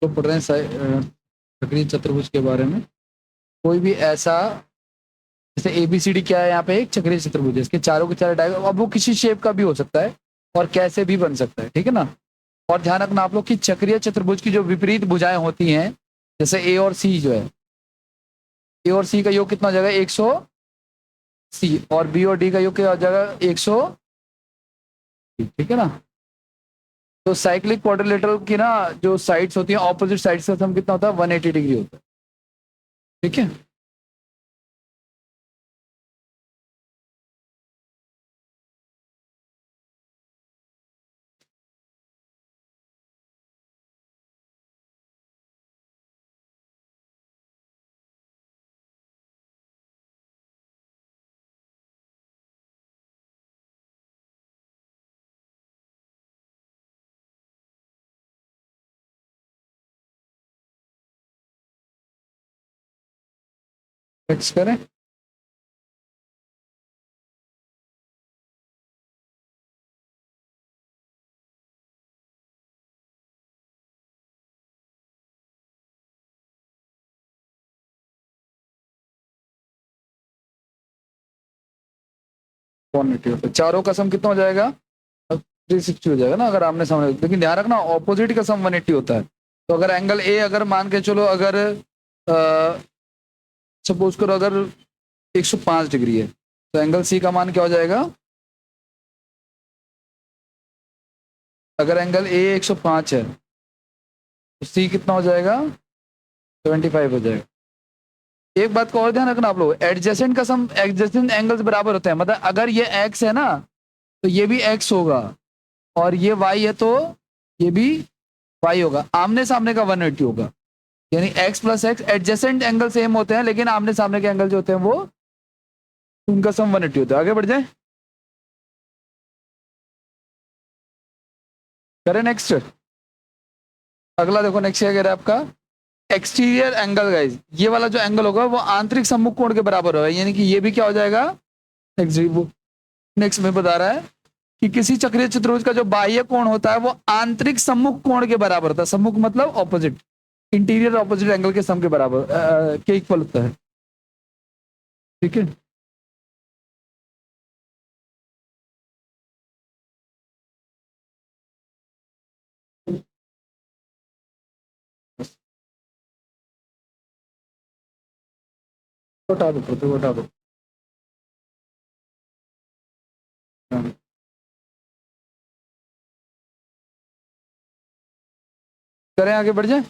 तो पढ़ रहे हैं चक्रीय चतुर्भुज के बारे में। कोई भी ऐसा, जैसे ABCD क्या है यहाँ पे, एक चक्रीय चतुर्भुज है, इसके चारों के चारों डायग्राम, अब वो किसी शेप का भी हो सकता है और कैसे भी बन सकता है, ठीक है ना। और ध्यान रखना आप लोग कि चक्रीय चतुर्भुज की जो विपरीत भुजाएं होती हैं, जैसे A और C जो है, A और C का योग कितना हो जाएगा 180, और B और D का योग क्या हो जाएगा 100, ठीक है ना। तो साइक्लिक क्वाड्रिलेटरल की ना जो साइड्स होती हैं, ऑपोजिट साइड्स का सम कितना होता है 180 डिग्री होता है, ठीक है। फिक्स करें। चारों का सम कितना हो जाएगा 360 हो जाएगा ना, अगर आमने सामने, लेकिन ध्यान रखना ऑपोजिट का सम 180 होता है। तो अगर एंगल ए, अगर मान के चलो, अगर सपोज करो अगर 105 डिग्री है, तो एंगल सी का मान क्या हो जाएगा, अगर एंगल ए 105 है तो सी कितना हो जाएगा 75 हो जाएगा। एक बात का और ध्यान रखना आप लोग, एडजेसेंट का सम एडजेसेंट एंगल्स बराबर होते हैं, मतलब अगर ये एक्स है ना तो ये भी एक्स होगा, और ये वाई है तो ये भी वाई होगा, आमने सामने का 180 होगा। यानी x plus x, adjacent angle same होते हैं लेकिन आमने सामने के एंगल जो होते हैं वो, उनका सम 180 होता है। आगे बढ़ जाए, करें नेक्स्ट। अगला देखो नेक्स्ट क्या कह रहा है आपका, एक्सटीरियर एंगल गाइज, ये वाला जो एंगल होगा वो आंतरिक सम्मुख कोण के बराबर होगा, यानी कि ये भी क्या हो जाएगा नेक्स्ट में बता रहा है कि किसी चक्रीय चतुर्भुज का जो बाह्य कोण होता है वो आंतरिक सम्मुख कोण के बराबर होता है। सम्मुख मतलब ऑपोजिट, इंटीरियर ऑपोजिट एंगल के सम के बराबर के इक्वल होता है, ठीक है। हटा दो, हटा दो। हाँ। करें आगे बढ़ जाए।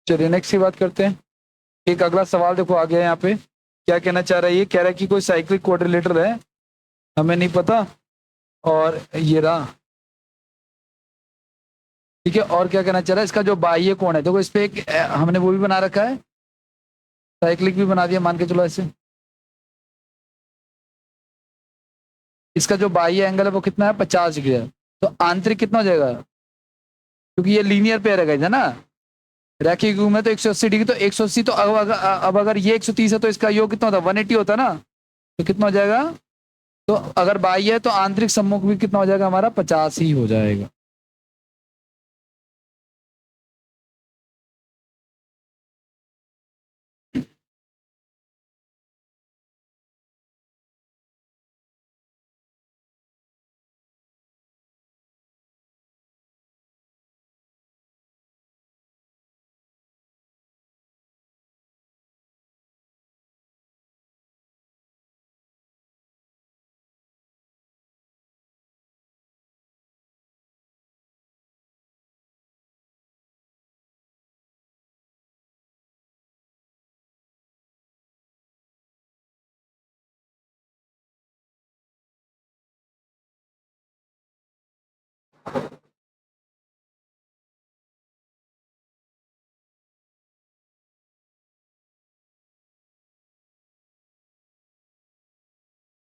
चलिए नेक्स्ट की बात करते हैं। एक अगला सवाल देखो आ गया यहाँ पे, क्या कहना चाह रहा है, ये कह रहा है कि कोई साइक्लिक क्वाड्रिलेटरल है, हमें नहीं पता, और ये रहा, ठीक है। और क्या कहना चाह रहा है, इसका जो बाह्य कोण है, देखो इस पे एक हमने वो भी बना रखा है, साइक्लिक भी बना दिया, मान के चलो ऐसे। इसका जो बाह्य एंगल है वो कितना है 50 डिग्री है, तो आंतरिक कितना हो जाएगा, क्योंकि ये लीनियर पेयर है guys, है ना, रैखिक युग्म है, तो 180 डिग्री, तो 180, तो अब अगर ये 130 है तो इसका योग कितना होता है 180 होता है ना, तो कितना हो जाएगा तो अगर बाह्य है तो आंतरिक सम्मुख भी कितना हो जाएगा हमारा 50 ही हो जाएगा।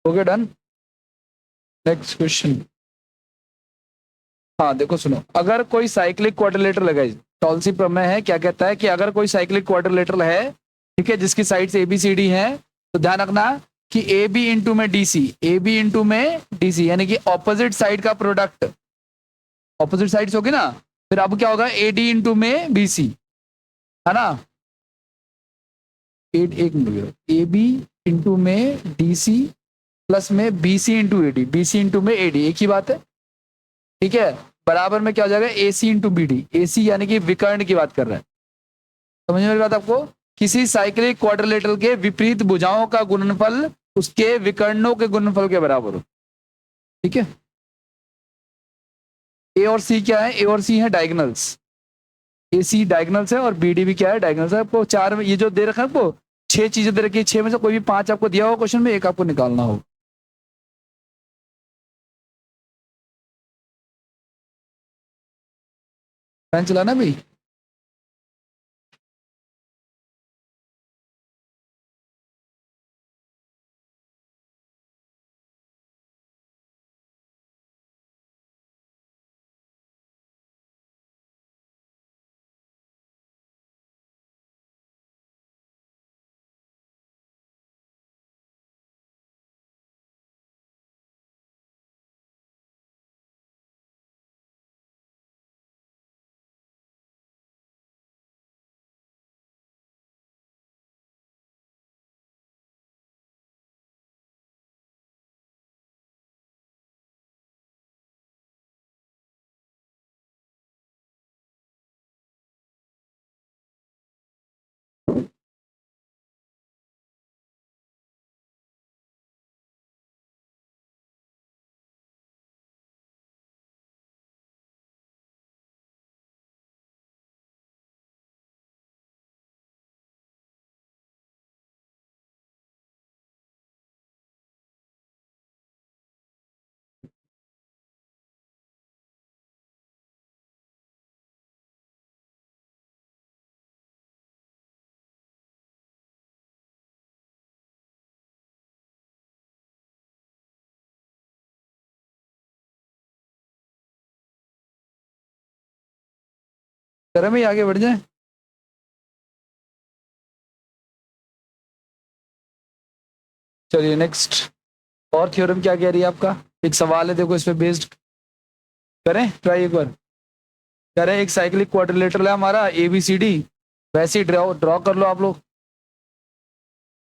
Okay done. Next question. हाँ देखो सुनो, अगर कोई साइक्लिक क्वाड्रिलेटरल लगाई, टॉल्सी प्रमेय है, क्या कहता है कि अगर कोई साइक्लिक क्वाड्रिलेटरल है, ठीक है, जिसकी sides A B C D है, तो ध्यान रखना कि ए बी इंटू में D C, A B into में डी सी, यानी कि ऑपोजिट साइड का प्रोडक्ट, ऑपोजिट साइड्स होगी ना, फिर अब क्या होगा, ए डी इंटू में बी सी, है ना। एक मिनट, ए बी इंटू में डी सी प्लस में B C into A D, B C into में ए डी, एक ही बात है, ठीक है। बराबर में क्या हो जाएगा, ए सी इंटू बी डी, ए सी यानी कि विकर्ण की बात कर रहा है, समझ में मेरी बात आपको। किसी साइक्लिक क्वाड्रिलेटरल के विपरीत भुजाओं का गुणनफल उसके विकर्णों के गुणनफल के बराबर हो, ठीक है। ए और सी क्या है, ए और सी है डायगोनल्स, ए सी डायगोनल्स है और बी डी भी क्या है, डायगोनल्स है। आपको चार में ये जो दे रखा है आपको, छह चीजें दे रखी है, छह में से कोई भी पांच आपको दिया हो क्वेश्चन में, एक आपको निकालना हो। फैन चलाना भाई। तरह में ही आगे बढ़ जाए। चलिए नेक्स्ट। और थ्योरम क्या कह रही है आपका, एक सवाल है देखो, इस पे बेस्ड करें ट्राई एक बार। कह रहे हैं एक साइक्लिक क्वाड्रिलेटरल है हमारा ए बी सी डी, वैसे ही ड्रॉ ड्रॉ कर लो आप लोग,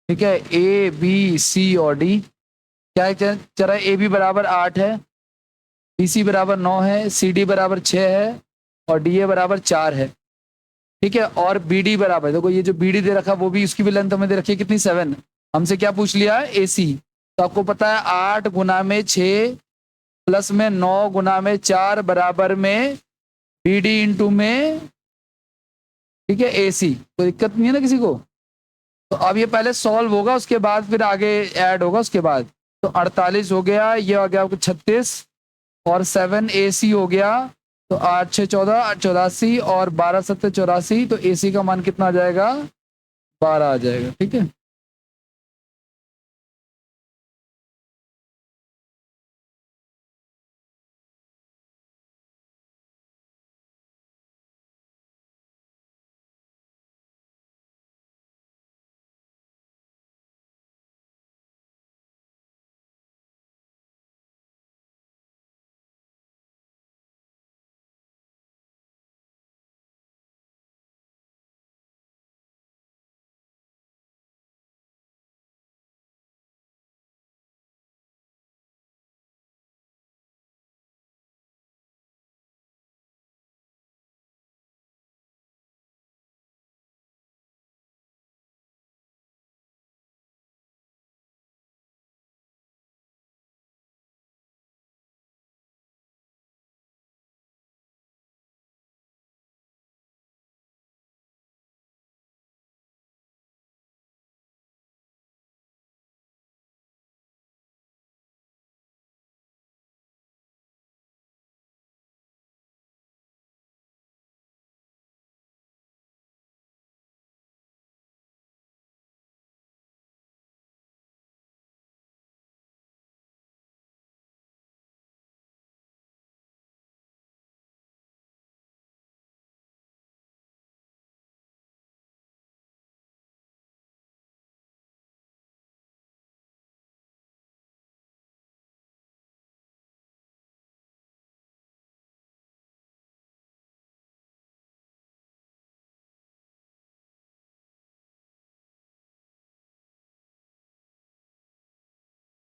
ठीक है। ए बी सी और डी, क्या है, चल रहा है, ए बी बराबर 8 है, बी सी बराबर 9 है, सी डी बराबर 6 है और डी ए बराबर 4 है, ठीक है। और बी डी बराबर, देखो ये जो बी डी दे रखा है वो भी, उसकी भी लेंथ हमें दे रखी है कितनी, 7। हमसे क्या पूछ लिया, ए सी, तो आपको पता है 8 गुना में 6 प्लस में 9 गुना में 4 बराबर में बी डी इंटू में, ठीक है, ए सी। तो दिक्कत नहीं है ना किसी को। तो अब ये पहले सॉल्व होगा, उसके बाद फिर आगे ऐड होगा उसके बाद। तो 48 हो गया, ये आ गया आपको 36 और 7 ए सी हो गया, तो 8 6 14 84 और 12 7 84, तो ए सी का मान कितना आ जाएगा, 12 आ जाएगा, ठीक है।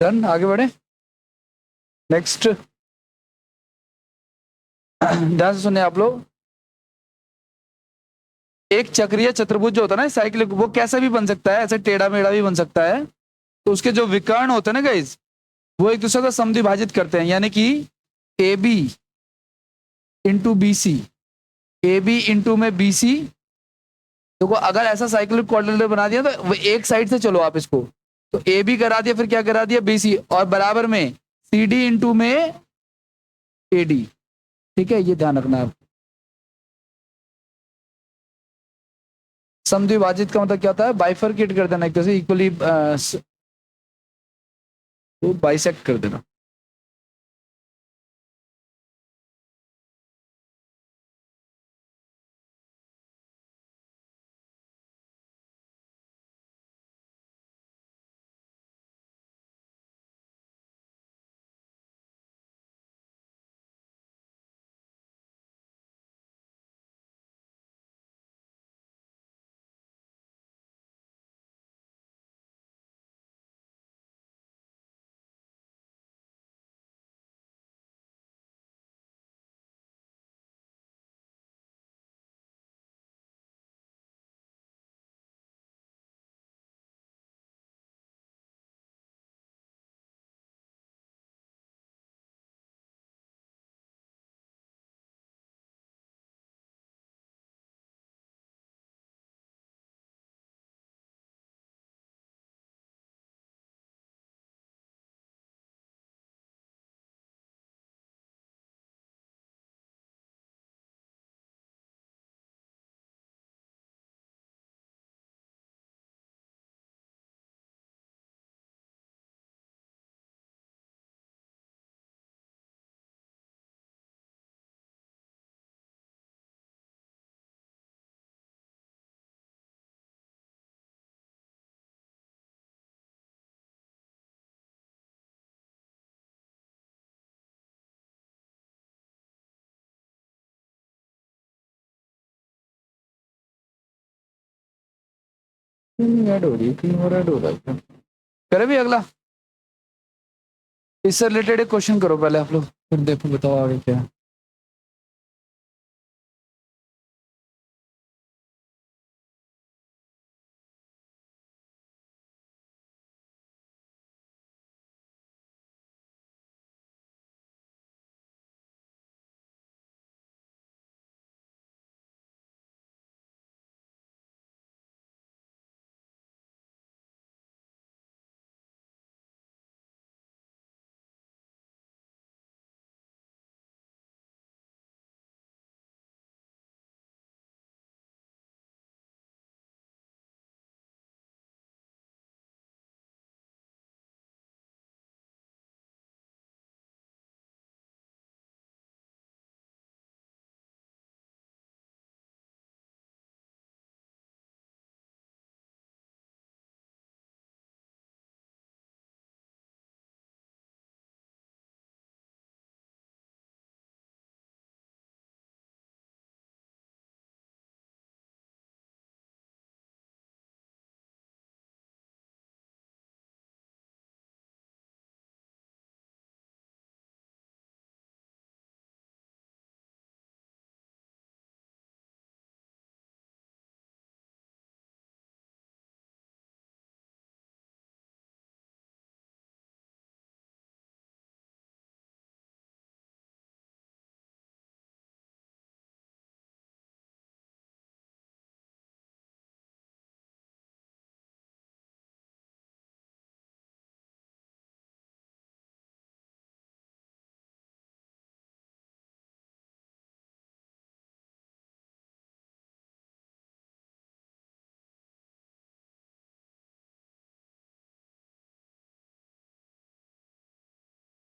डन, आगे बढ़े। नेक्स्ट, ध्यान से सुने आप लोग। एक चक्रीय चतुर्भुज जो होता है ना साइक्लिक, वो कैसा भी बन सकता है, ऐसे टेढ़ा मेढ़ा भी बन सकता है। तो उसके जो विकर्ण होते हैं ना गाइस, वो एक दूसरे को समद्विभाजित करते हैं, यानी कि A B into B C, A B into में बी सी। देखो अगर ऐसा साइक्लिक क्वाड्रिलेटरल बना दिया तो एक साइड से चलो आप इसको, तो ए बी करा दिया, फिर क्या करा दिया बी सी, और बराबर में सी डी इंटू में ए डी। ठीक है, ये ध्यान रखना है। समद्विभाजित का मतलब क्या होता है, बाइफरकेट कर देना एक तरह से, इक्वली तो बाइसेक्ट कर देना। ऐड हो रही है, क्यों ऐड हो रहा है? करे भी अगला, इससे रिलेटेड एक क्वेश्चन करो पहले आप लोग, फिर देखो बताओ आगे क्या है।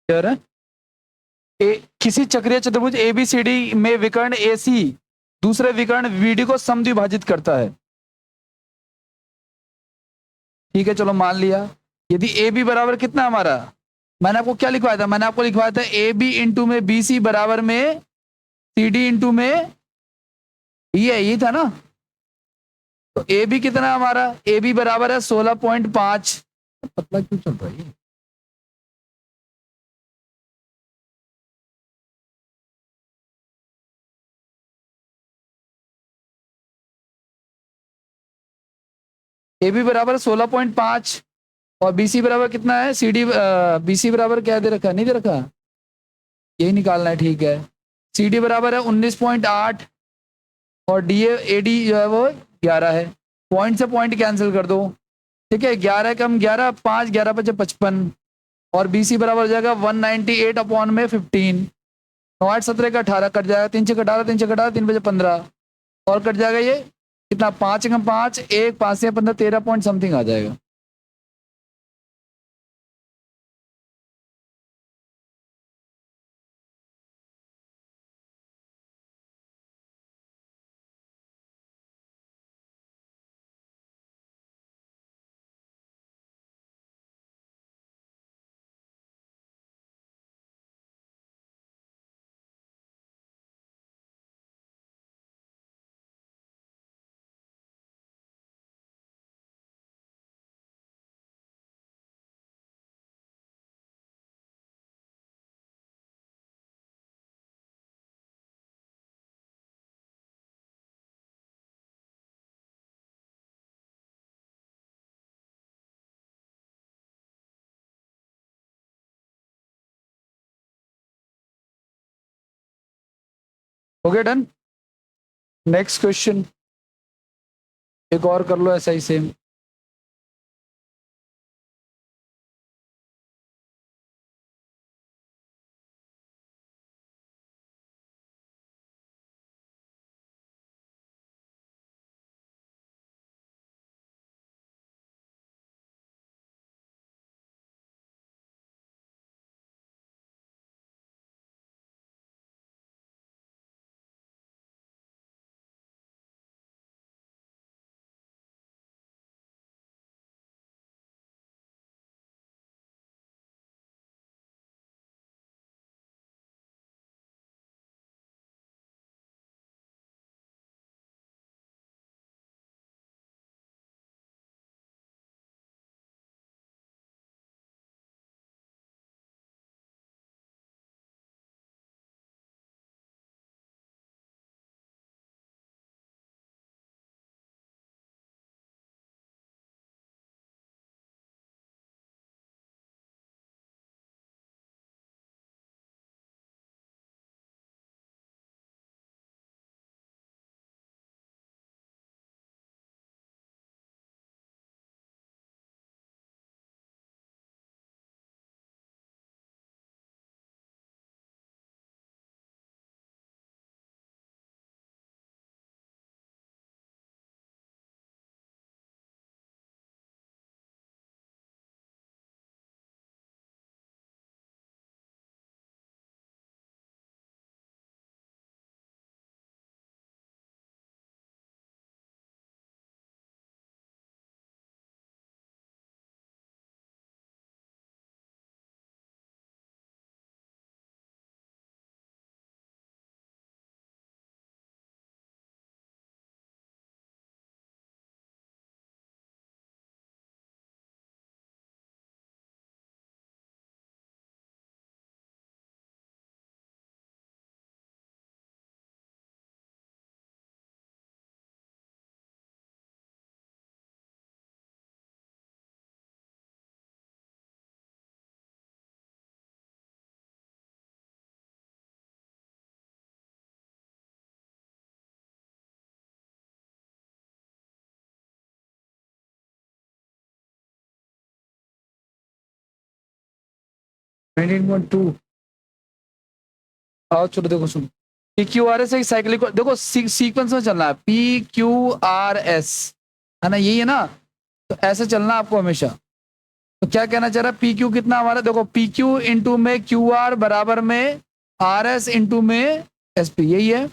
कह रहे हैं किसी चक्रीय चतुर्भुज एबीसीडी में विकर्ण एसी दूसरे विकर्ण बीडी को समद्विभाजित करता है। ठीक है, चलो मान लिया। यदि ए बी बराबर कितना हमारा, मैंने आपको क्या लिखवाया था, मैंने आपको लिखवाया था ए बी इंटू में बी सी बराबर में सी डी इंटू में ये था ना। तो ए बी कितना हमारा, ए बी बराबर है 16.5। पतला क्यों चल रहा है? ए बी बराबर 16.5 और बी सी बराबर कितना है, सी डी बी सी बराबर क्या दे रखा है, नहीं दे रखा, यही निकालना है, ठीक है। सी डी बराबर है 19.8 और डी ए डी जो है वो 11 है। पॉइंट से पॉइंट कैंसिल कर दो, ठीक है। 11 कम 11 5, 11 बचे 55 और बी सी बराबर हो जाएगा 198 अपॉन में 15। 9 8 17 का 18 कट जाएगा, 3 6 18, 3 6 18, 3 बजे 15 और कट जाएगा ये कितना, 5 कम 5 1, 5 से 15, 13 पॉइंट समथिंग आ जाएगा। हो गया डन। नेक्स्ट क्वेश्चन एक और कर लो ऐसा ही सेम। Nineteen point two. आओ चलो देखो सुनो, पी क्यू आर एस एक साइक्लिक, देखो सीक्वेंस में चलना है, पी क्यू आर एस है ना, यही है ना, तो ऐसे चलना आपको हमेशा। तो क्या कहना चाह रहा है, पी क्यू कितना हमारा, देखो पी क्यू इंटू में क्यू आर बराबर में आर एस इंटू में एस पी, यही है।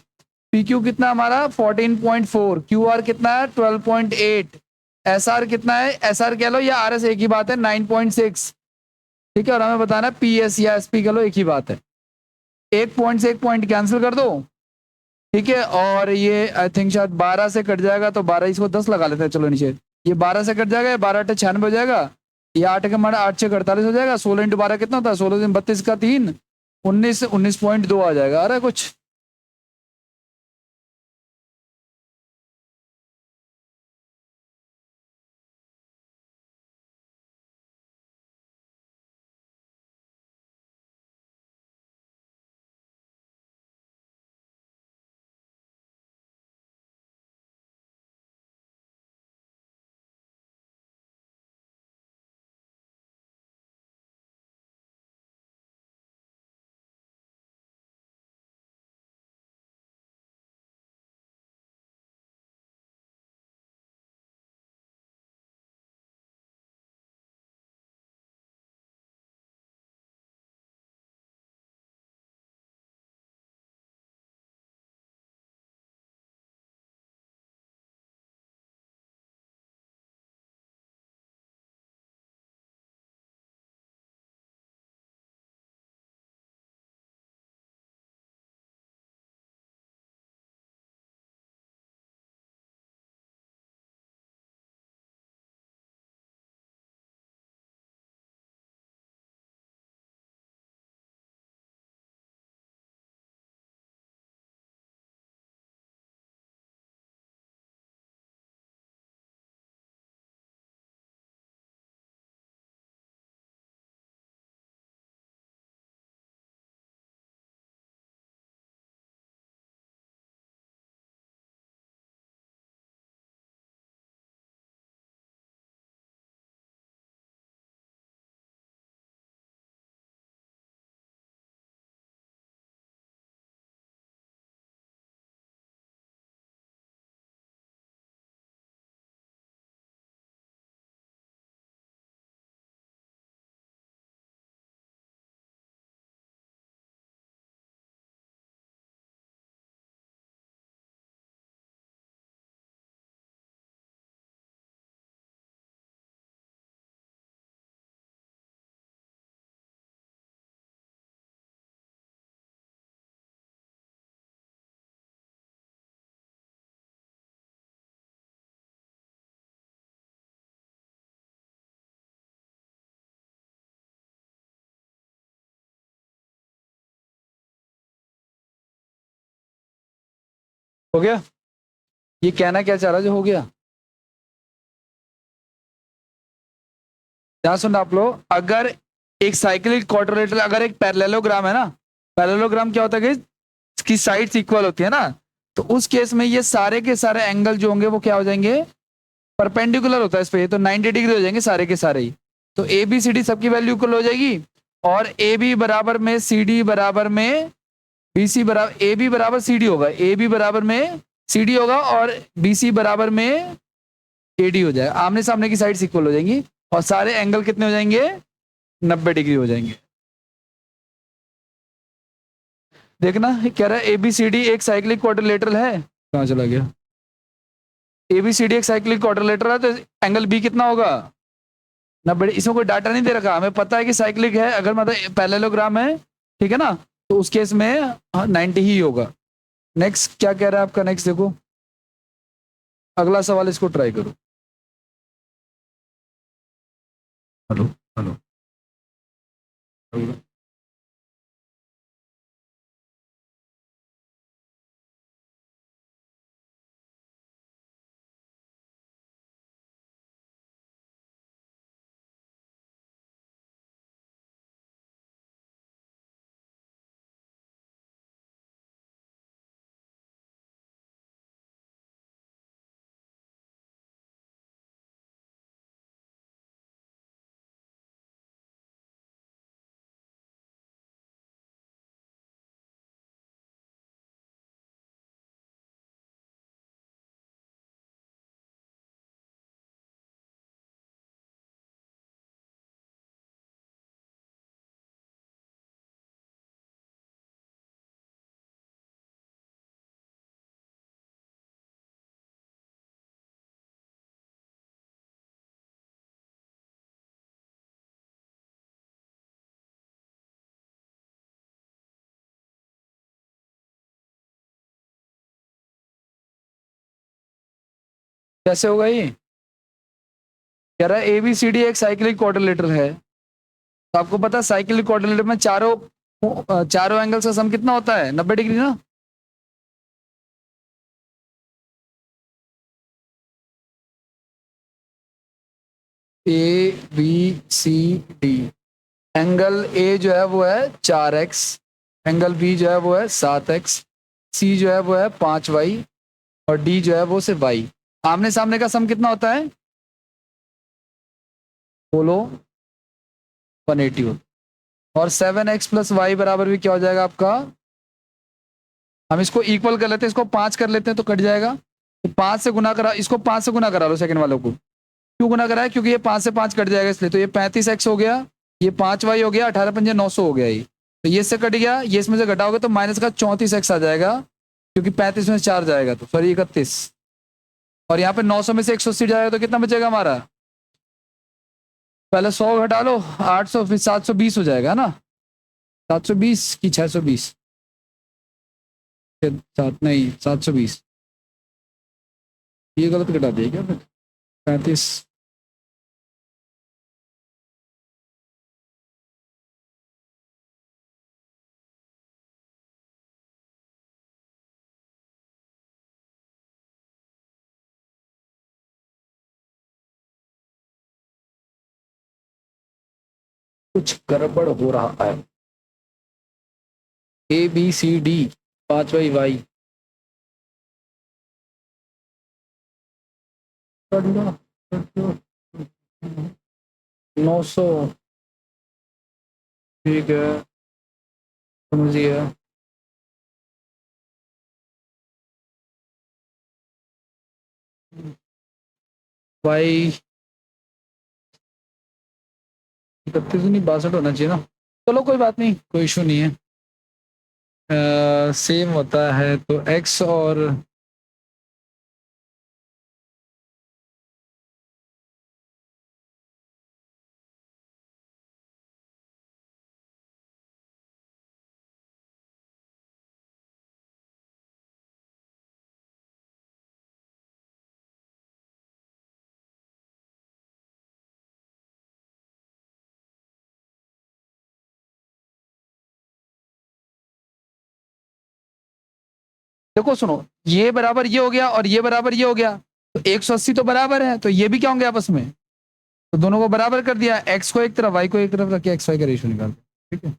पी क्यू कितना हमारा 14.4, क्यू आर कितना है 12.8, एस आर कितना है, एस आर कह लो या आर एस एक ही बात है 9.6, ठीक है। और हमें बताना है पी एस या एस पी कह लो एक ही बात है। एक पॉइंट से एक पॉइंट कैंसिल कर दो, ठीक है। और ये आई थिंक शायद 12 से कट जाएगा, तो 12 इसको 10 लगा लेते हैं, चलो नीचे। ये 12 से कट जाएगा, ये 12 8 96 हो जाएगा, ये 8 के मारे 8 6 48 हो जाएगा, 16 इंटू 12 कितना होता है, 16 दिन 32 का 3, 19.2 आ जाएगा। अरे कुछ हो गया? ये कहना क्या चाह रहा है जो हो गया? ध्यान सुनना आप लोग, अगर एक साइक्लिक क्वाड्रिलेटरल, अगर एक पैरेललोग्राम है ना, पैरेललोग्राम क्या होता है कि इसकी साइड्स इक्वल होती है ना, तो उस केस में ये सारे के सारे एंगल जो होंगे वो क्या हो जाएंगे, परपेंडिकुलर होता है इस पे, तो 90 डिग्री हो जाएंगे सारे के सारे ही। तो ए बी सी डी सबकी वैल्यू इक्वल हो जाएगी, और ए बी बराबर में सी डी बराबर में बी सी बराबर, ए बी बराबर सी डी होगा, ए बी बराबर में सी डी होगा, और बी सी बराबर में ए डी हो जाएगा। आमने सामने की साइड इक्वल हो जाएंगी, और सारे एंगल कितने हो जाएंगे, 90 डिग्री हो जाएंगे। देखना कह रहा है एबीसीडी एक साइक्लिक क्वाड्रिलेटरल है, कहां चला गया, एबीसीडी एक साइक्लिक क्वाड्रिलेटरल है, तो एंगल बी कितना होगा, 90। इसमें कोई डाटा नहीं दे रखा, हमें पता है कि साइक्लिक है, अगर मतलब पैरेललोग्राम है, ठीक है ना, तो उस केस में 90 ही होगा। नेक्स्ट क्या कह रहा है आपका, नेक्स्ट देखो, अगला सवाल, इसको ट्राई करो। Hello, hello, hello. कैसे होगा ये, कह रहा है एबीसीडी एक साइक्लिक क्वाड्रिलेटरल है, तो आपको पता है साइक्लिक क्वाड्रिलेटरल में चारों एंगल्स का सम कितना होता है, 90 डिग्री ना। A B C D, angle A जो है वो है 4x, एंगल बी जो है वो है 7x, सी जो है वो है 5y, और डी जो है वो सिर्फ y। आमने सामने का सम कितना होता है, बोलो, 180 होता है। और 7x प्लस वाई बराबर भी क्या हो जाएगा आपका, हम इसको इक्वल कर लेते हैं, इसको 5 कर लेते हैं तो कट जाएगा, तो 5 से गुना करा, इसको 5 से गुना करा लो सेकंड वालों को, क्यों गुना करा है, क्योंकि ये 5 से 5 कट जाएगा इसलिए, तो ये 35x हो गया, ये 5y हो गया, 18 पंजे 900 हो गया ये, तो ये से कट गया, ये इसमें से घटाओगे तो माइनस का 34x आ जाएगा, क्योंकि 35 में से 4 जाएगा तो सॉरी 31, और यहाँ पे 900 में से 180 जाएगा तो कितना बचेगा हमारा, पहले 100 घटा लो, 800, फिर 720 हो जाएगा ना, 720 की 620, सात नहीं 720, ये गलत घटा दिया क्या फिर, 35, कुछ गड़बड़ हो रहा है। A B C D 5y y, 900, ठीक है, समझिए, y 31 नहीं 62 होना चाहिए ना, चलो कोई बात नहीं, कोई इशू नहीं है, सेम होता है तो x और देखो सुनो, ये बराबर ये हो गया और ये बराबर ये हो गया, तो 180 तो बराबर है, तो ये भी क्या होंगे आपस में, तो दोनों को बराबर कर दिया, एक्स को एक तरफ वाई को एक तरफ रख के एक्स वाई का रेशियो निकाल, ठीक है।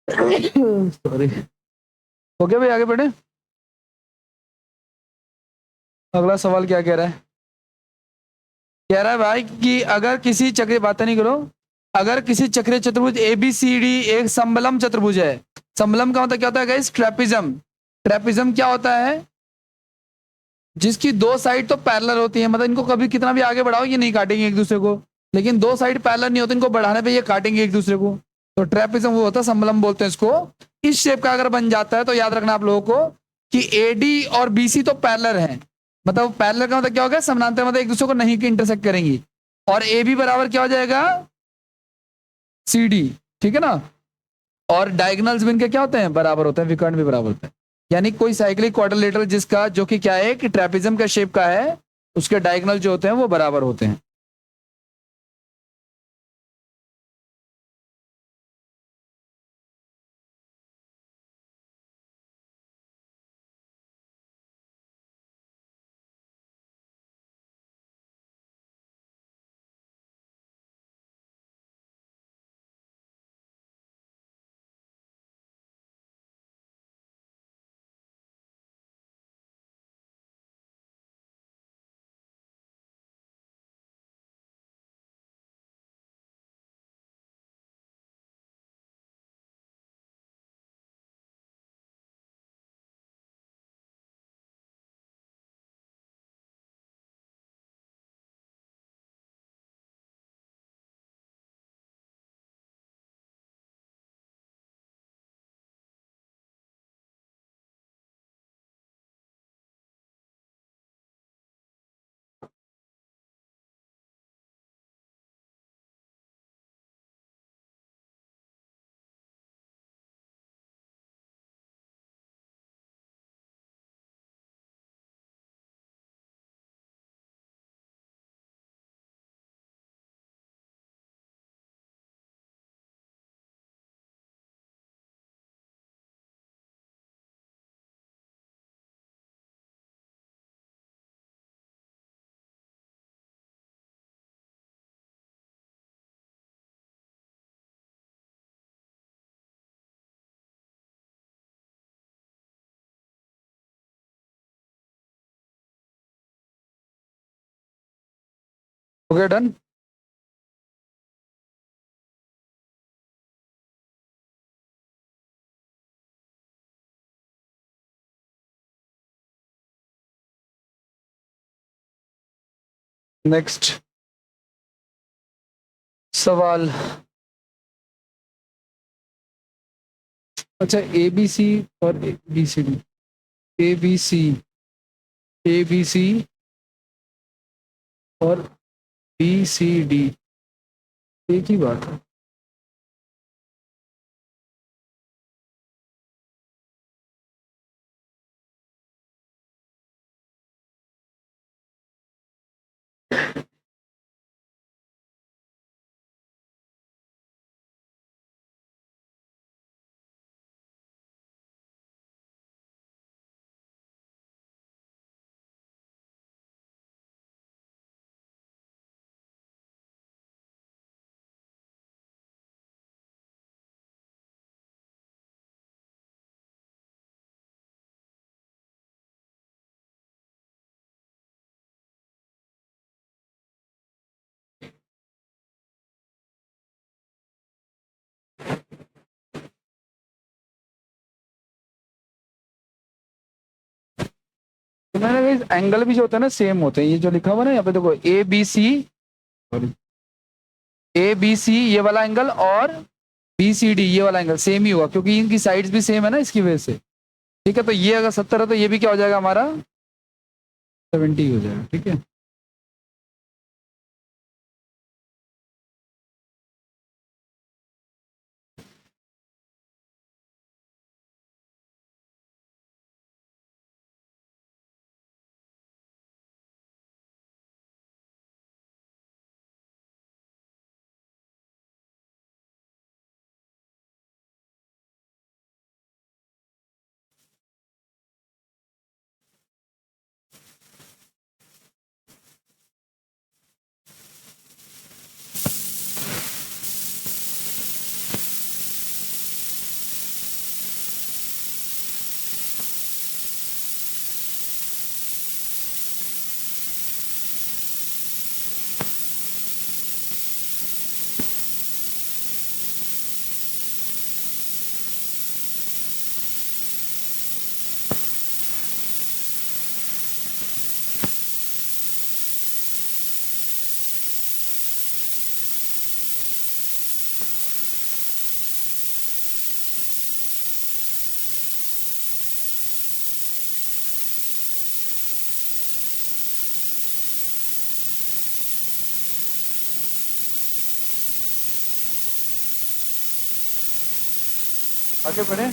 सॉरी। ओके भाई, आगे बढ़े। अगला सवाल क्या कह रहा है? कह रहा है भाई कि अगर किसी चक्रीय, बातें नहीं करो, अगर किसी चक्रीय चतुर्भुज ए बी सी डी एक समबलम चतुर्भुज है, समबलम का मतलब क्या होता है गाइस? ट्रेपिज्म। ट्रेपिज्म क्या होता है? जिसकी दो साइड तो पैरेलल होती है, मतलब इनको कभी कितना भी आगे बढ़ाओ ये नहीं काटेंगे एक दूसरे को, लेकिन दो साइड पैरेलल नहीं होती, इनको बढ़ाने पे ये काटेंगे एक दूसरे को, तो ट्रेपिज्म वो होता है, समबलम बोलते हैं इसको। इस शेप का अगर बन जाता है तो याद रखना आप लोगों को कि एडी और बीसी तो पैरेलल है, मतलब पैरेलल का मतलब क्या होगा? समानांतर, मतलब एक दूसरे को नहीं इंटरसेक्ट करेंगी, और ए बी बराबर क्या हो जाएगा? सी डी, ठीक है ना। और डायगोनल्स भी इनके क्या होते हैं? बराबर होते हैं, विकर्ण भी बराबर होते हैं। यानी कोई साइक्लिक क्वाड्रिलेटरल जिसका, जो कि क्या है कि ट्रेपिज्म का शेप का है, उसके डायगोनल जो होते हैं वो बराबर होते हैं। Okay, done. नेक्स्ट सवाल। अच्छा, ए बी सी और B C D, A B C, A B C और बी सी डी, एक ही बात है। तो मैंने एंगल भी जो होता है ना सेम होते हैं, ये जो लिखा हुआ है ना यहाँ पे देखो, ABC, ABC ये वाला एंगल और BCD ये वाला एंगल सेम ही हुआ, क्योंकि इनकी साइड्स भी सेम है ना, इसकी वजह से। ठीक है, तो ये अगर 70 है तो ये भी क्या हो जाएगा हमारा, 70 हो जाएगा। ठीक है, आगे बढ़े।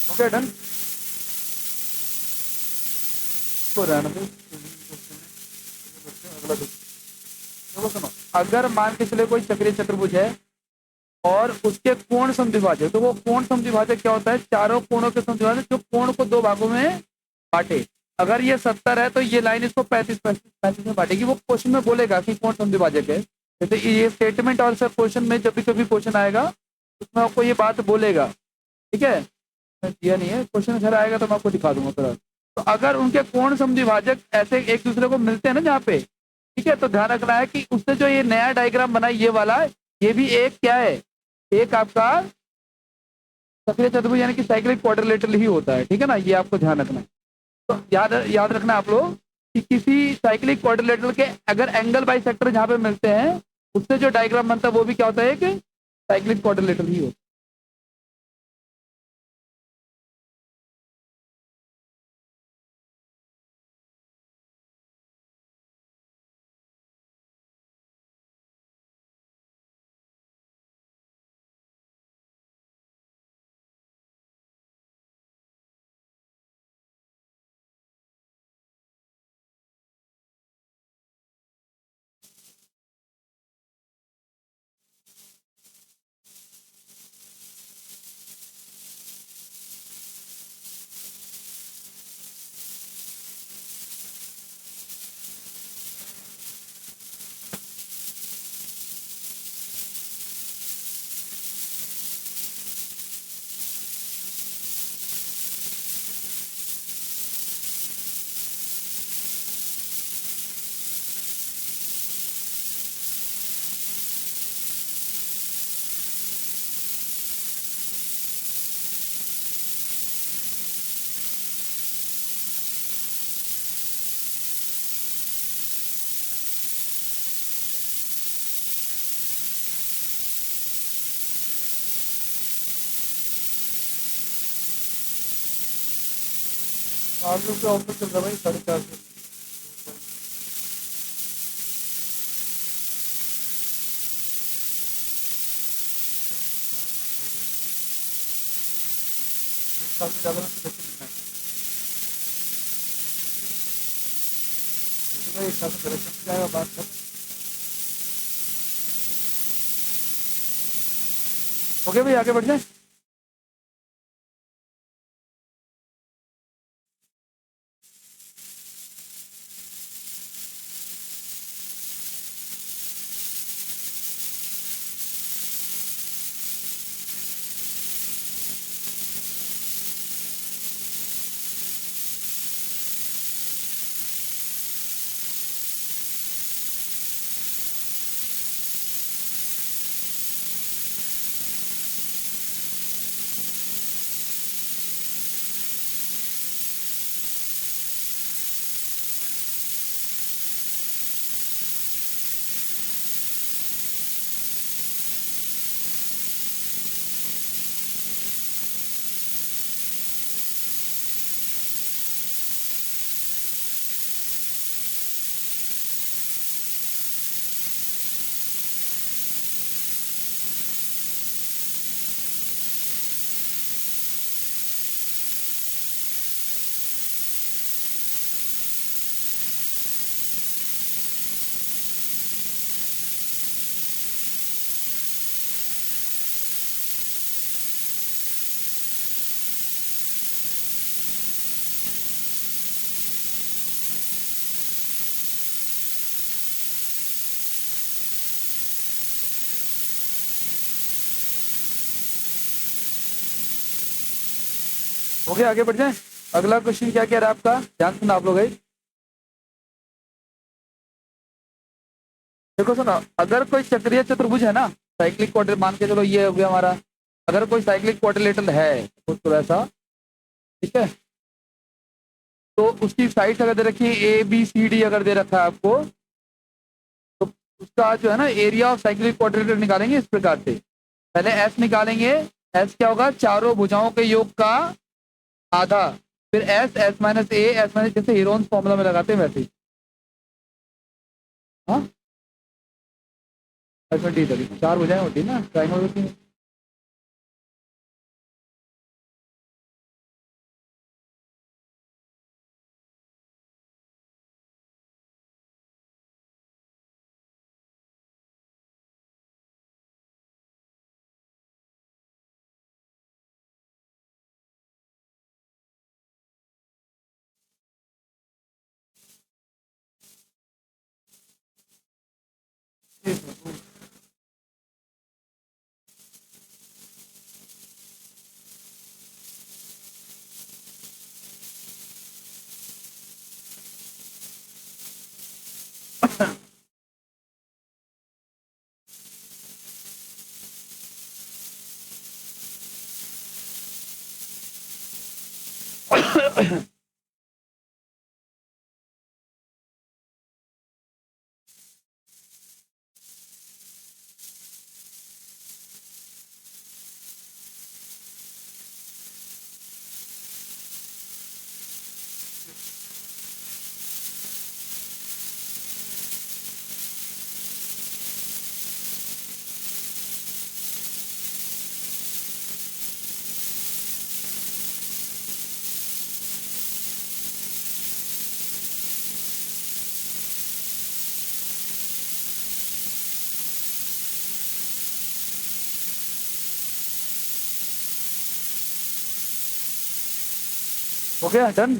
ओके डन हो रहा है ना फिर। अगला देखो, सुनो, अगर मान के चले कोई चक्रीय चतुर्भुज है और उसके कोण समद्विभाजक, तो वो कोण समद्विभाजक क्या होता है, चारों कोणों के समद्विभाजक जो कोण को दो भागों में बांटे। अगर ये 70 है तो ये लाइन इसको 35 में बांटेगी। वो क्वेश्चन में बोलेगा कि कोण समद्विभाजक है, जैसे ये स्टेटमेंट और सर क्वेश्चन में जब भी कभी क्वेश्चन आएगा उसमें आपको ये बात बोलेगा। ठीक है, दिया नहीं है क्वेश्चन, घर आएगा तो मैं आपको दिखा दूंगा फिर। तो अगर उनके कोण समद्विभाजक ऐसे एक दूसरे को मिलते हैं ना जहाँ पे, ठीक है, तो ध्यान रखना है कि उसने जो ये नया डायग्राम बना ये वाला, ये भी एक क्या है, एक आपका सक्रिय चतुर्भुज यानी कि साइक्लिक क्वाड्रिलेटरल ही होता है। ठीक है ना, ये आपको ध्यान रखना है। तो याद याद रखना आप लोग कि किसी साइक्लिक क्वाड्रिलेटरल के अगर एंगल बाई सेक्टर जहाँ पे मिलते हैं उससे जो डायग्राम बनता है वो भी क्या होता है, एक साइक्लिक क्वाड्रिलेटरल ही होता आलू के ऑफर चल रहा है भाई 450। काफी ज्यादा में तो भाई एक साथ कलेक्शन मिल जाएगा बात कर। ओके भाई आगे बढ़ जाए। ओके आगे बढ़ जाए। अगला क्वेश्चन क्या कह रहा है आपका, ध्यान सुना आप लोग भाई। देखो सुनो, अगर कोई चक्रीय चतुर्भुज है ना, साइक्लिक क्वाड्रिल मान के चलो ये हो गया हमारा। अगर कोई साइक्लिक क्वाड्रिलेटरल है तो ऐसा, ठीक है, तो उसकी साइड अगर दे रखी है ए बी सी डी अगर दे रखा है आपको, तो उसका जो है ना एरिया ऑफ साइक्लिक क्वाड्रिलेटरल निकालेंगे इस प्रकार से। पहले एस निकालेंगे। एस क्या होगा, चारों भुजाओं के योग का आधा। फिर एस, एस माइनस ए, एस माइनस, जैसे हीरोन्स फॉर्मूला में लगाते हैं वैसे ही। हाँ, एस में डी तभी चार भुजाएं होती है ना, ट्राइंगल होती है। हो गया डन।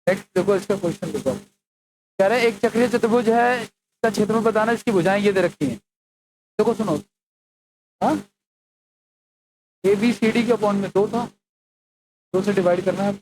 नेक्स्ट देखो इसका क्वेश्चन देखो, कह रहे हैं एक चक्रीय चतुर्भुज है, इसका क्षेत्रफल बताना, इसकी भुजाएं ये दे रखी हैं। देखो सुनो, हाँ, ए बी सी डी के अपॉन में दो था, दो से डिवाइड करना है।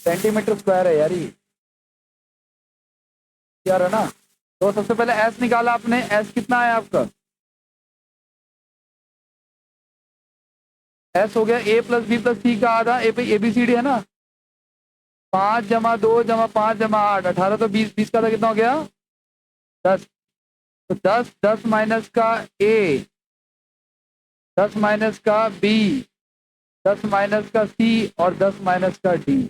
सेंटीमीटर स्क्वायर है यार ये, यार है ना। तो सबसे पहले एस निकाला आपने, एस कितना है आपका? एस हो गया ए प्लस बी प्लस सी का आधा, ए पे ए बी सी डी है ना। 5 + 2 + 5 + 8, 18 तो 20, 20 का आधा कितना हो गया? 10। तो 10, 10 माइनस का ए, 10 माइनस का बी, 10 माइनस का सी और 10 माइनस का डी।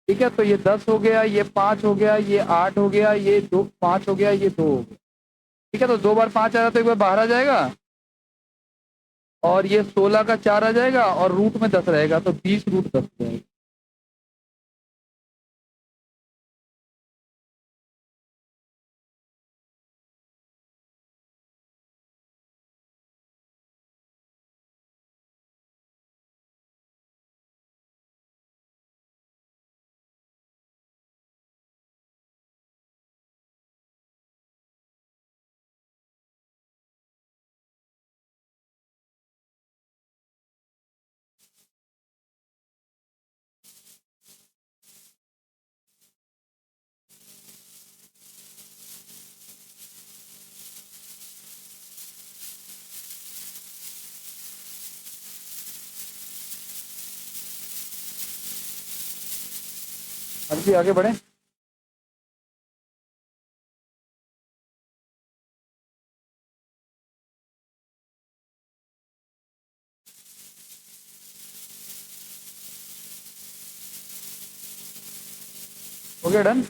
ठीक है, तो ये 10 हो गया, ये 5 हो गया, ये 8 हो गया, ये 2 5 हो गया, ये 2 हो गया। ठीक है, तो 2 बार 5 आया तो एक बार बाहर आ जाएगा, और ये 16 का 4 आ जाएगा, और रूट में 10 रहेगा, तो 20 √10 हो जाएगा। हाँ जी, आगे बढ़े। हो गया डन।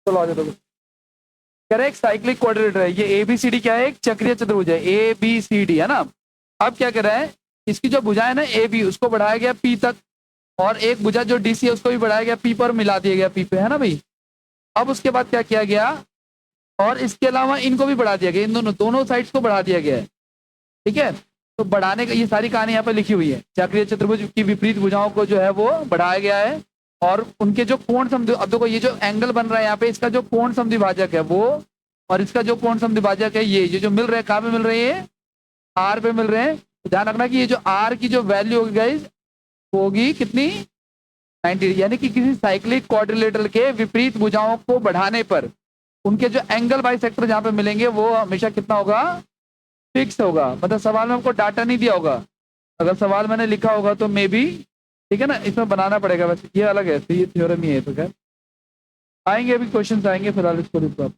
चलो आगे देखो। कह रहे एक साइक्लिक क्वाड्रिलेटरल है, ये एबीसीडी क्या है? एक चक्रीय चतुर्भुज है, ए बी सी डी है ना। अब क्या कर रहा है, इसकी जो भुजा है ना ए बी, उसको बढ़ाया गया पी तक, और एक भुजा जो डी सी है उसको भी बढ़ाया गया पी पर, मिला दिया गया पी पे, है ना भाई। अब उसके बाद क्या किया गया, और इसके अलावा इनको भी बढ़ा दिया गया, इन दोनों दोनों साइड्स को बढ़ा दिया गया है। ठीक है, तो बढ़ाने का ये सारी कहानी यहाँ पे लिखी हुई है। चक्रीय चतुर्भुज की विपरीत भुजाओं को जो है वो बढ़ाया गया है, और उनके जो कोण सम, अब देखो ये जो एंगल बन रहा है यहाँ पे, इसका जो कोण समद्विभाजक है वो, और इसका जो कोण समद्विभाजक है ये जो मिल रहे हैं, कहाँ पे मिल रहे हैं? आर पे मिल रहे हैं। तो ध्यान रखना कि ये जो आर की जो वैल्यू होगी गाइज, होगी कितनी? 90, यानी कि किसी साइक्लिक क्वाड्रिलेटरल के विपरीत भुजाओं को बढ़ाने पर उनके जो एंगल बाइसेक्टर जहाँ पे मिलेंगे वो हमेशा कितना होगा? फिक्स होगा। मतलब सवाल में हमको डाटा नहीं दिया होगा, अगर सवाल मैंने लिखा होगा तो मे बी, ठीक है ना, इसमें बनाना पड़ेगा। वैसे ये अलग है, तो ये थ्योरम ही है, तो खैर आएंगे, अभी क्वेश्चंस आएंगे, फिलहाल इसको लिखो आप।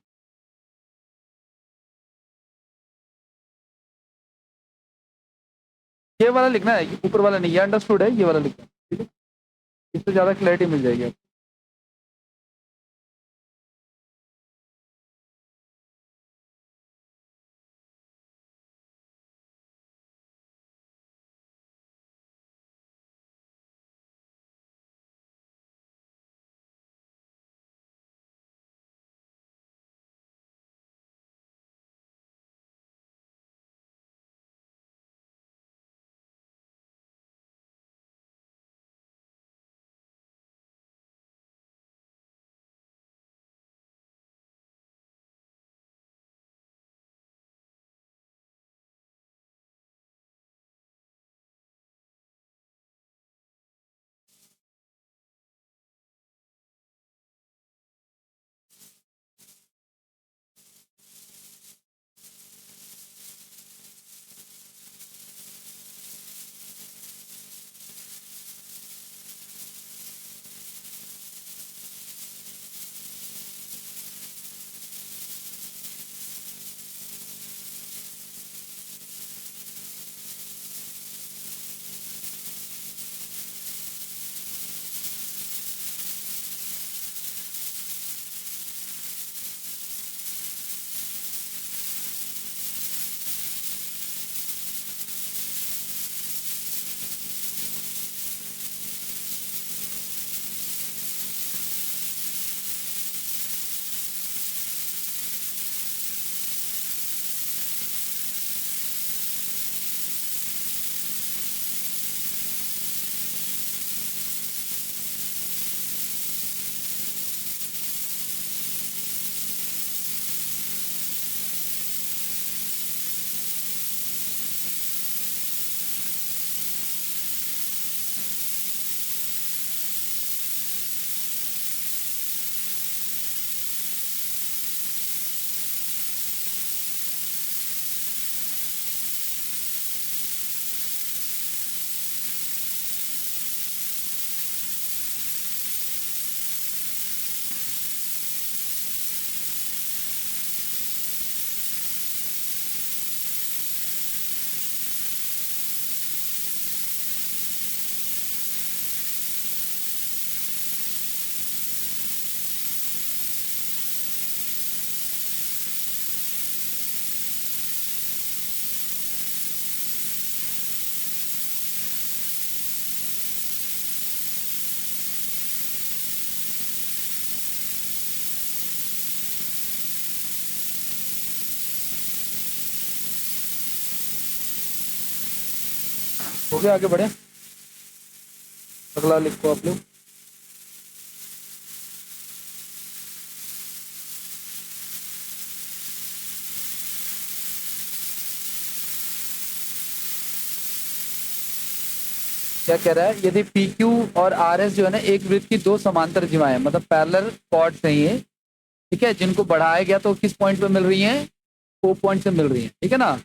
ये वाला लिखना है, ऊपर वाला नहीं, ये अंडरस्टूड है, ये वाला लिखना है, ठीक है। इससे ज़्यादा क्लैरिटी मिल जाएगी। हो गया, आगे बढ़े। अगला लिखो आप लोग। क्या कह रहा है, यदि पी क्यू और आर एस जो है ना एक वृत्त की दो समांतर जीवाएं मतलब पैरेलल कॉर्ड्स नहीं है, ठीक है, जिनको बढ़ाया गया तो किस पॉइंट पे मिल रही हैं, ओ पॉइंट से मिल रही है, ठीक है ना,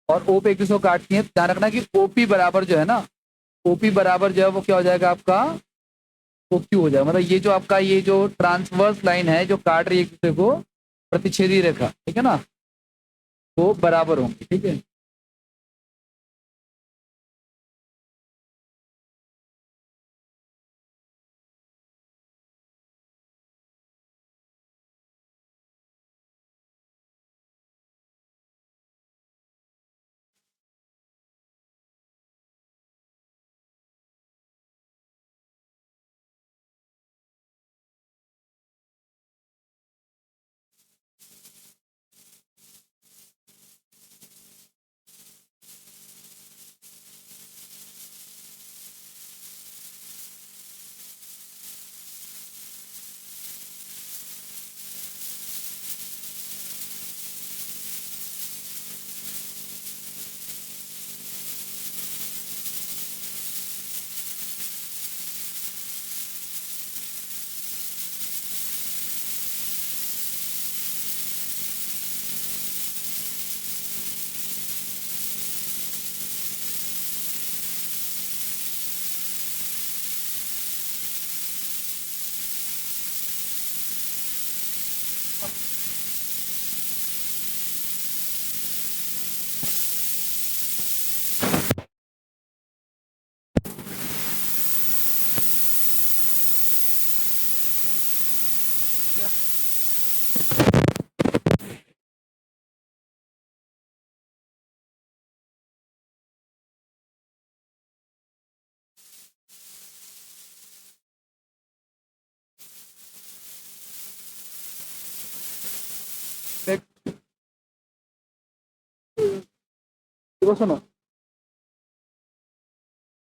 और ओ पे एक दूसरे को काटती है। ध्यान रखना कि ओपी बराबर जो है ना, ओपी बराबर जो है वो क्या हो जाएगा आपका, ओ क्यू हो जाएगा। मतलब ये जो आपका ये जो ट्रांसवर्स लाइन है जो काट रही है एक दूसरे को, प्रतिच्छेदी रेखा, ठीक है ना, वो बराबर होंगी, ठीक है। देखो सुनो,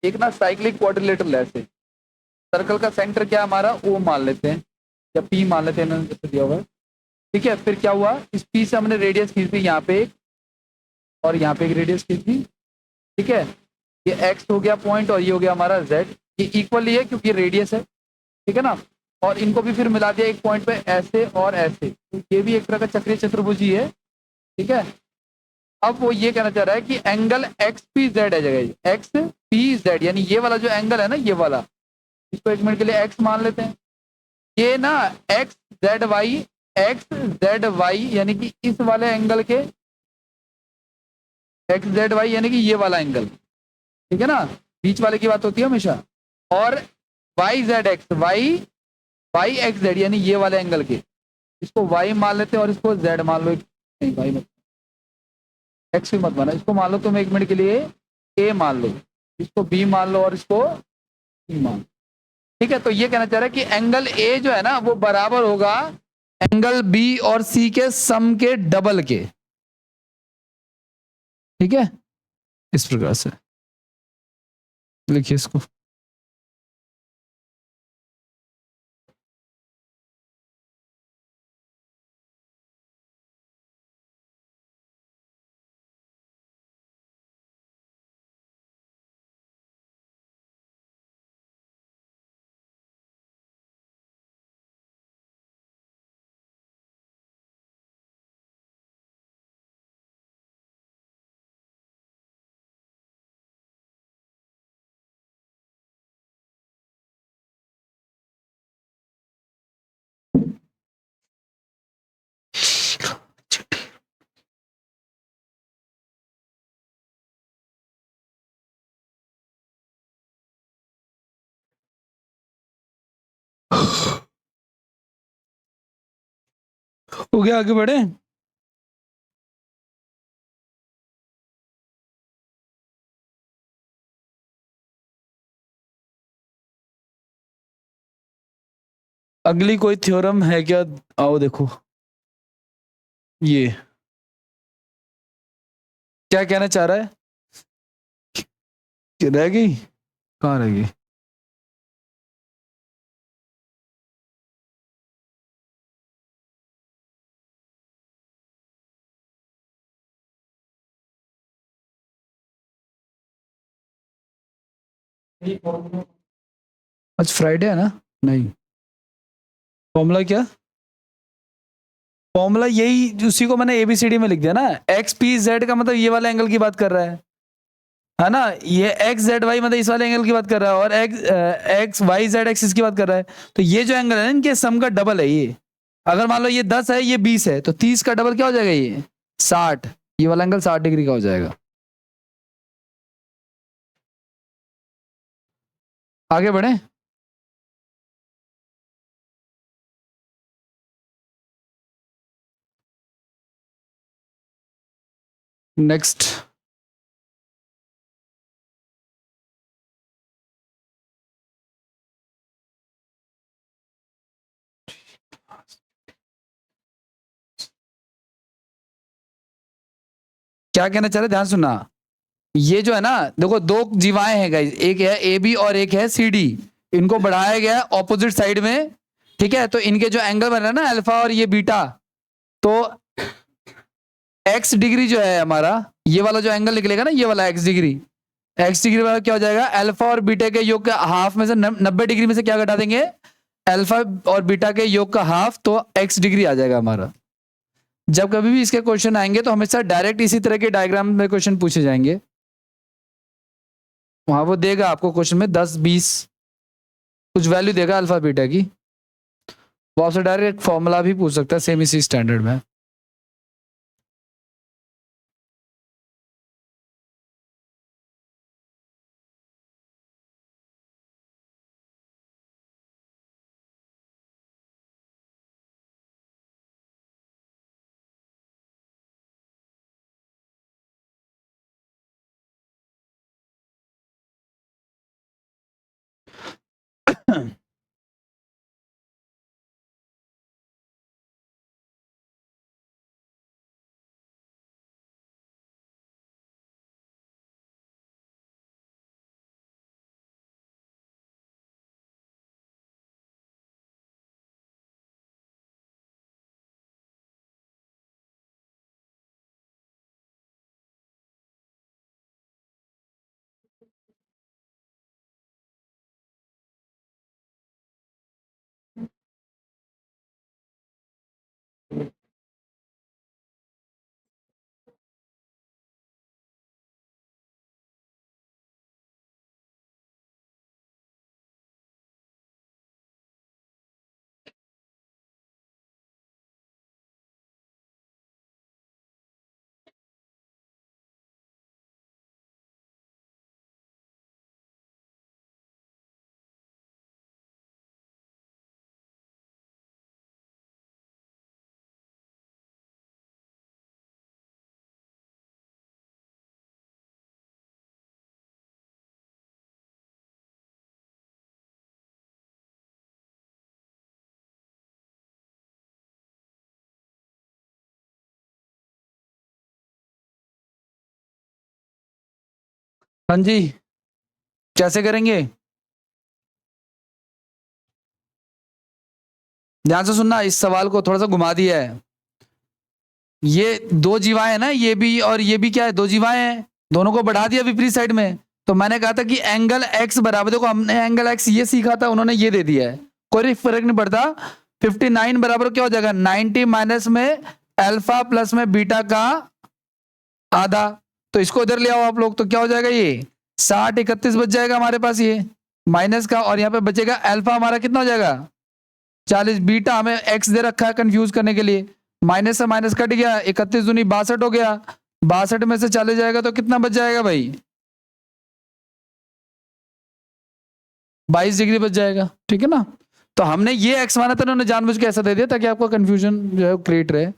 एक ना साइक्लिक क्वाड्रिलेटरल ऐसे सर्कल का सेंटर क्या हमारा ओ मान लेते हैं या पी मान लेते हैं, इन्होंने जैसे दिया हुआ है, ठीक है। फिर क्या हुआ, इस पी से हमने रेडियस खींच दी यहाँ पे एक, और यहाँ पे एक रेडियस खींच दी, ठीक है। ये एक्स हो गया पॉइंट और ये हो गया हमारा जेड, ये इक्वली है क्योंकि ये रेडियस है, ठीक है ना। और इनको भी फिर मिला दिया एक पॉइंट पे ऐसे और ऐसे, तो ये भी एक तरह का चक्रीय चतुर्भुज ही है, ठीक है। अब वो ये कहना चाह रहा है कि एंगल एक्स पी जेड है जगह, एक्स पी जेड, यानी ये वाला जो एंगल है ना, ये वाला, इसको एक मिनट के लिए एक्स मान लेते हैं। ये ना X Z Y, X Z Y यानी कि इस वाले एंगल के, एक्स जेड वाई यानी कि ये वाला एंगल, ठीक है ना, बीच वाले की बात होती है हमेशा। और Y Z X, Y Y X Z यानी ये वाले एंगल के, इसको वाई मान लेते हैं और इसको जेड मान लो, नहीं वाई मत, एक्स भी मत माना, इसको मान लो तुम एक मिनट के लिए ए मान लो, इसको बी मान लो और इसको सी मान लो, ठीक है। तो ये कहना चाह रहा है कि एंगल ए जो है ना वो बराबर होगा एंगल बी और सी के सम के डबल के, ठीक है। इस प्रकार से लिखिए इसको। हो गया, आगे बढ़े। अगली कोई थ्योरम है क्या, आओ देखो। ये क्या कहना चाह रहा है रह गई, कहाँ रह गई? आज फ्राइडे है ना? नहीं, फॉर्मूला क्या? फॉर्मूला यही, उसी को मैंने एबीसीडी में लिख दिया ना। एक्स पी जेड का मतलब ये वाला एंगल की बात कर रहा है ना? ये एक्स जेड वाई मतलब इस वाले एंगल की बात कर रहा है, और X X Y Z axis की बात कर रहा है। तो ये जो एंगल है ना, इनके सम का डबल है ये। अगर मान लो ये 10 है, ये 20 है, तो 30 का डबल क्या हो जाएगा? ये 60। ये वाला एंगल 60 डिग्री का हो जाएगा। आगे बढ़े। नेक्स्ट। क्या कहना चाह रहे, ध्यान सुनना। ये जो है ना, देखो दो जीवाएं हैं गाइस, एक है ए बी और एक है सी डी। इनको बढ़ाया गया है ऑपोजिट साइड में, ठीक है? तो इनके जो एंगल बन रहा है ना, अल्फा और ये बीटा, तो एक्स डिग्री जो है हमारा, ये वाला जो एंगल निकलेगा ना, ये वाला एक्स डिग्री, एक्स डिग्री वाला क्या हो जाएगा? अल्फा और बीटा के योग का हाफ में से 90 डिग्री में से क्या घटा देंगे? अल्फा और बीटा के योग का हाफ, तो एक्स डिग्री आ जाएगा हमारा। जब कभी भी इसके क्वेश्चन आएंगे तो हमेशा डायरेक्ट इसी तरह के डायग्राम में क्वेश्चन पूछे जाएंगे। वहां वो देगा आपको क्वेश्चन में 10 20 कुछ वैल्यू देगा अल्फा बीटा की। वो आपसे डायरेक्ट फॉर्मूला भी पूछ सकता है सेम इसी स्टैंडर्ड में। हाँ जी, कैसे करेंगे? ध्यान से सुनना, इस सवाल को थोड़ा सा घुमा दिया है। ये दो जीवाएं हैं ना, ये भी और ये भी क्या है? दो जीवाएं हैं, दोनों को बढ़ा दिया विपरीत साइड में। तो मैंने कहा था कि एंगल एक्स बराबर, देखो हमने एंगल एक्स ये सीखा था, उन्होंने ये दे दिया है, कोई फर्क नहीं पड़ता। 59 बराबर क्या हो जाएगा? 90 माइनस में अल्फा प्लस में बीटा का आधा। तो इसको इधर ले आओ आप लोग, तो क्या हो जाएगा? ये 60 31 बच जाएगा हमारे पास ये माइनस का, और यहाँ पे बचेगा अल्फा हमारा कितना हो जाएगा? 40। बीटा हमें एक्स दे रखा है कंफ्यूज करने के लिए, माइनस से माइनस कट गया, 31 दूनी 62 हो गया, 62 में से चले जाएगा तो कितना बच जाएगा भाई? 22 डिग्री बच जाएगा, ठीक है ना? तो हमने ये एक्स माना था, उन्होंने जानबूझ के ऐसा दे दिया ताकि आपको कंफ्यूजन जो है क्रिएट रहे।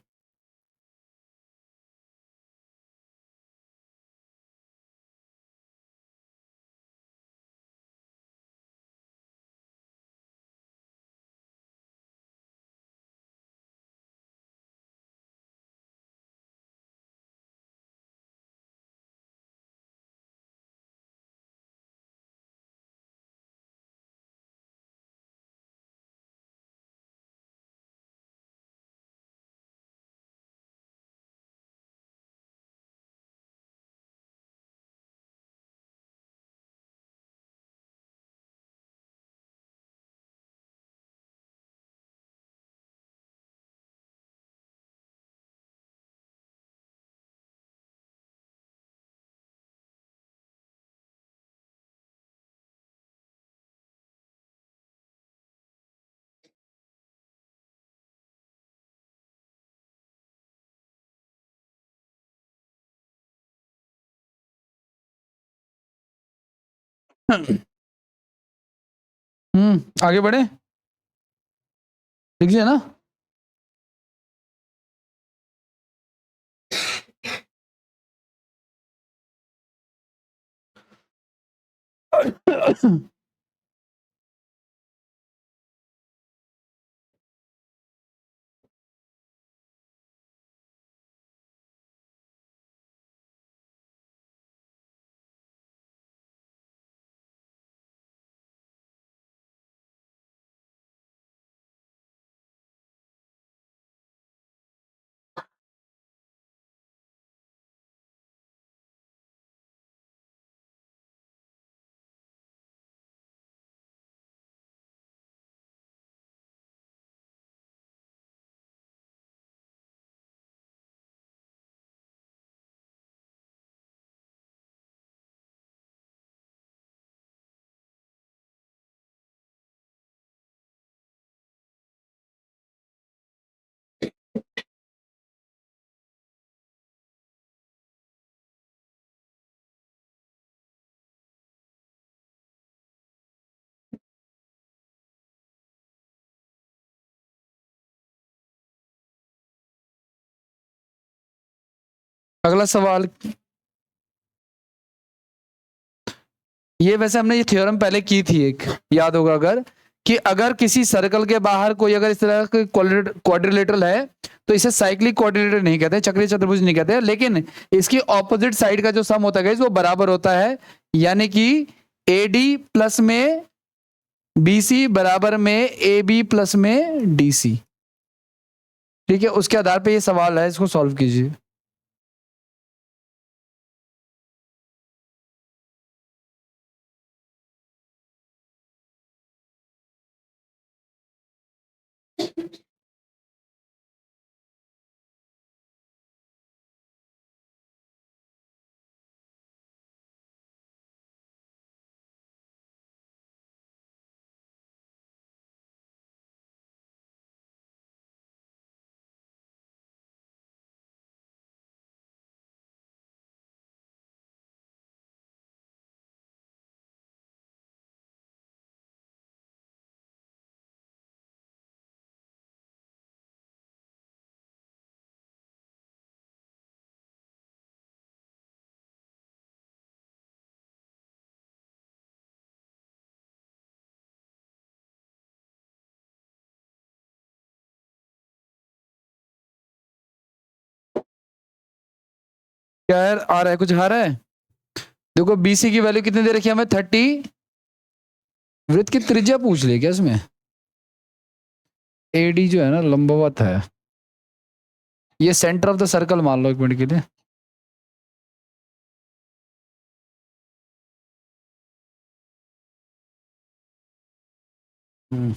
आगे बढ़े, लिखिए ना। अगला सवाल, ये वैसे हमने ये थ्योरम पहले की थी एक, याद होगा अगर, कि अगर किसी सर्कल के बाहर कोई अगर इस तरह का क्वाड्रिलेटरल है तो इसे साइक्लिक क्वाड्रिलेटरल नहीं कहते, चक्रीय चतुर्भुज नहीं कहते, लेकिन इसकी ऑपोजिट साइड का जो सम होता है वो बराबर होता है, यानी कि एडी प्लस में बीसी बराबर में ए बी प्लस में डीसी। ठीक है, उसके आधार पे ये सवाल है, इसको सॉल्व कीजिए। क्या यार, आ रहा है कुछ, आ रहा है? देखो बीसी की वैल्यू कितनी दे रखी है हमें, 30। वृत्त की त्रिज्या पूछ ली क्या इसमें? एडी जो है ना लंबवत है, ये सेंटर ऑफ द सर्कल मान लो एक मिनट के लिए। हम्म।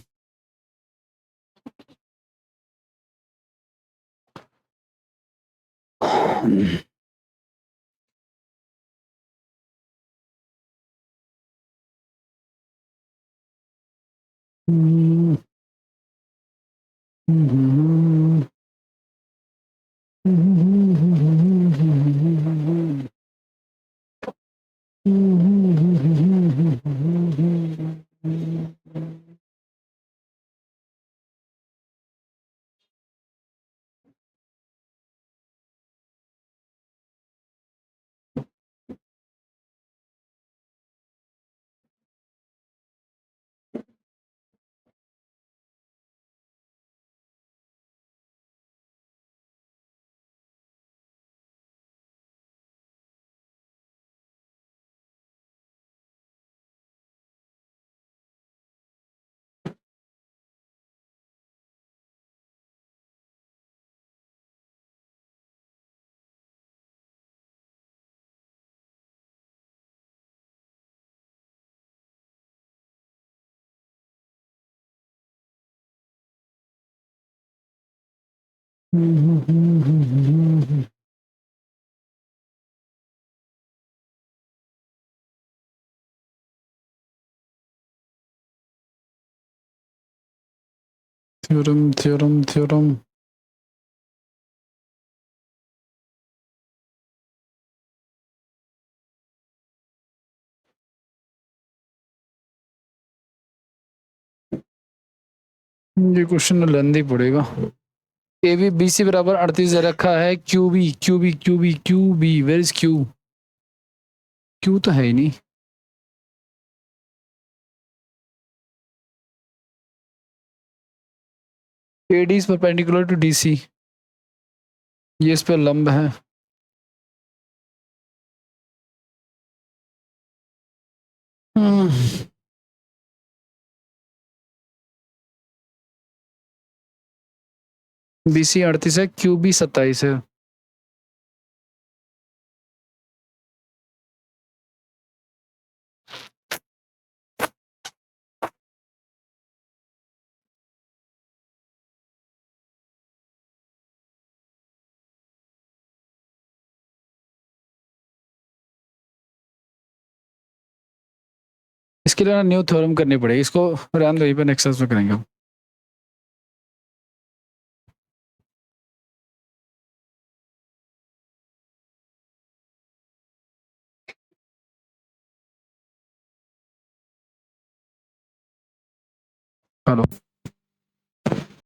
Theorem theorem theorem. ये क्वेश्चन लेंदी पड़ेगा। ए बी बी सी बराबर 38 दे रखा है। Q B Q B Q B Q B, where is Q? Q तो है ही नहीं। A D is perpendicular to D C, ये इस पे लंब है। बी सी 38 है, क्यू बी 27 है। इसके लिए ना न्यू थ्योरम करनी पड़ेगी, इसको रहने दो, यहीं पे नेक्स्ट में करेंगे। हेलो।